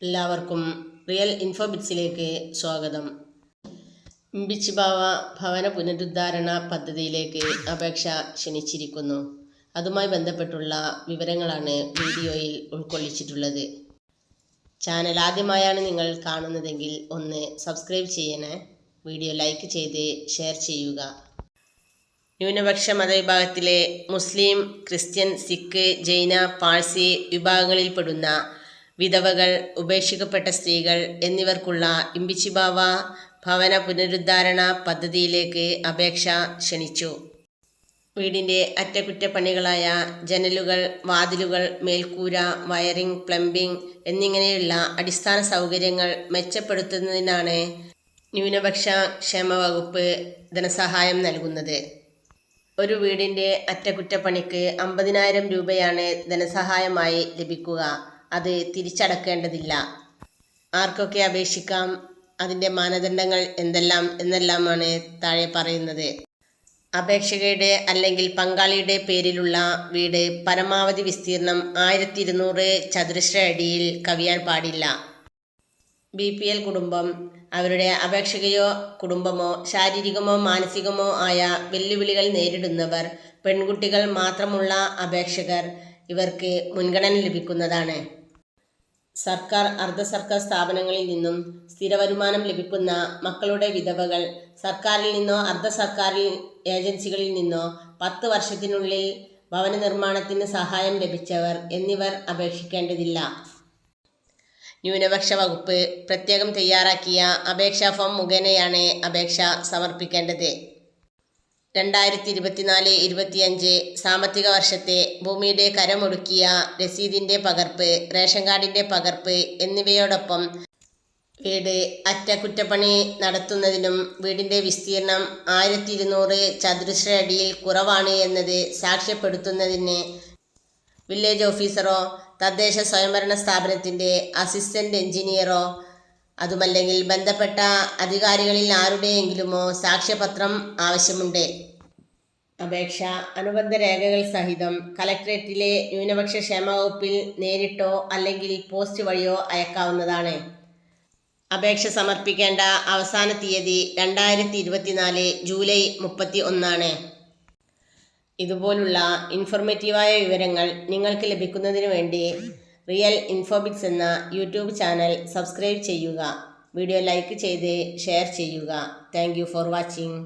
എല്ലാവർക്കും റിയൽ ഇൻഫോബിറ്റ്സിലേക്ക് സ്വാഗതം. ഇമ്പിച്ചിബാവ ഭവന പുനരുദ്ധാരണ പദ്ധതിയിലേക്ക് അപേക്ഷ ക്ഷണിച്ചിരിക്കുന്നു. അതുമായി ബന്ധപ്പെട്ടുള്ള വിവരങ്ങളാണ് വീഡിയോയിൽ ഉൾക്കൊള്ളിച്ചിട്ടുള്ളത്. ചാനൽ ആദ്യമായാണ് നിങ്ങൾ കാണുന്നതെങ്കിൽ ഒന്ന് സബ്സ്ക്രൈബ് ചെയ്യണേ. വീഡിയോ ലൈക്ക് ചെയ്ത് ഷെയർ ചെയ്യുക. ന്യൂനപക്ഷ മതവിഭാഗത്തിലെ മുസ്ലിം, ക്രിസ്ത്യൻ, സിഖ്, ജൈന, പാഴ്സി വിഭാഗങ്ങളിൽപ്പെടുന്ന വിധവകൾ, ഉപേക്ഷിക്കപ്പെട്ട സ്ത്രീകൾ എന്നിവർക്കുള്ള ഇമ്പിച്ചിബാവ ഭവന പുനരുദ്ധാരണ പദ്ധതിയിലേക്ക് അപേക്ഷ ക്ഷണിച്ചു. വീടിൻ്റെ അറ്റകുറ്റപ്പണികളായ ജനലുകൾ, വാതിലുകൾ, മേൽക്കൂര, വയറിംഗ്, പ്ലംബിംഗ് എന്നിങ്ങനെയുള്ള അടിസ്ഥാന സൗകര്യങ്ങൾ മെച്ചപ്പെടുത്തുന്നതിനാണ് ന്യൂനപക്ഷ ക്ഷേമ വകുപ്പ് ധനസഹായം നൽകുന്നത്. ഒരു വീടിൻ്റെ അറ്റകുറ്റപ്പണിക്ക് 50,000 രൂപയാണ് ധനസഹായമായി ലഭിക്കുക. അത് തിരിച്ചടക്കേണ്ടതില്ല. ആർക്കൊക്കെ അപേക്ഷിക്കാം, അതിൻ്റെ മാനദണ്ഡങ്ങൾ എന്നെല്ലാമാണ് താഴെ പറയുന്നത്. അപേക്ഷകയുടെ അല്ലെങ്കിൽ പങ്കാളിയുടെ പേരിലുള്ള വീട് പരമാവധി വിസ്തീർണം 1200 ചതുരശ്ര അടിയിൽ കവിയാൻ പാടില്ല. BPL കുടുംബം, അവരുടെ അപേക്ഷകയോ കുടുംബമോ ശാരീരികമോ മാനസികമോ ആയ വെല്ലുവിളികൾ നേരിടുന്നവർ, പെൺകുട്ടികൾ മാത്രമുള്ള അപേക്ഷകർ, ഇവർക്ക് മുൻഗണന ലഭിക്കുന്നതാണ്. സർക്കാർ, അർദ്ധ സർക്കാർ സ്ഥാപനങ്ങളിൽ നിന്നും സ്ഥിരവരുമാനം ലഭിക്കുന്ന മക്കളുടെ വിധവകൾ, സർക്കാരിൽ നിന്നോ അർദ്ധ സർക്കാർ ഏജൻസികളിൽ നിന്നോ 10 വർഷത്തിനുള്ളിൽ ഭവന നിർമ്മാണത്തിന് സഹായം ലഭിച്ചവർ എന്നിവർ അപേക്ഷിക്കേണ്ടതില്ല. ന്യൂനപക്ഷ വകുപ്പ് പ്രത്യേകം തയ്യാറാക്കിയ അപേക്ഷാ ഫോം മുഖേനയാണ് അപേക്ഷ സമർപ്പിക്കേണ്ടത്. 2024-25 സാമ്പത്തിക വർഷത്തെ ഭൂമിയുടെ കരമൊടുക്കിയ രസീതിൻ്റെ പകർപ്പ്, റേഷൻ കാർഡിൻ്റെ പകർപ്പ് എന്നിവയോടൊപ്പം വീട് അറ്റകുറ്റപ്പണി നടത്തുന്നതിനും വീടിൻ്റെ വിസ്തീർണം 1200 ചതുരശ്ര അടിയിൽ കുറവാണ് എന്നത് സാക്ഷ്യപ്പെടുത്തുന്നതിന് വില്ലേജ് ഓഫീസറോ തദ്ദേശ സ്വയംഭരണ സ്ഥാപനത്തിൻ്റെ അസിസ്റ്റന്റ് എഞ്ചിനീയറോ അതുമല്ലെങ്കിൽ ബന്ധപ്പെട്ട അധികാരികളിൽ ആരുടെയെങ്കിലുമോ സാക്ഷ്യപത്രം ആവശ്യമുണ്ട്. അപേക്ഷ അനുബന്ധ രേഖകൾ സഹിതം കലക്ടറേറ്റിലെ ന്യൂനപക്ഷ ക്ഷേമ വകുപ്പിൽ നേരിട്ടോ അല്ലെങ്കിൽ പോസ്റ്റ് വഴിയോ അയക്കാവുന്നതാണ്. അപേക്ഷ സമർപ്പിക്കേണ്ട അവസാന തീയതി 2024 ജൂലൈ 31. ഇതുപോലുള്ള ഇൻഫോർമേറ്റീവായ വിവരങ്ങൾ നിങ്ങൾക്ക് ലഭിക്കുന്നതിന് വേണ്ടി റിയൽ ഇൻഫോബിറ്റ്സ് എന്ന യൂട്യൂബ് ചാനൽ സബ്സ്ക്രൈബ് ചെയ്യുക. വീഡിയോ ലൈക്ക് ചെയ്ത് ഷെയർ ചെയ്യുക. Thank you for watching.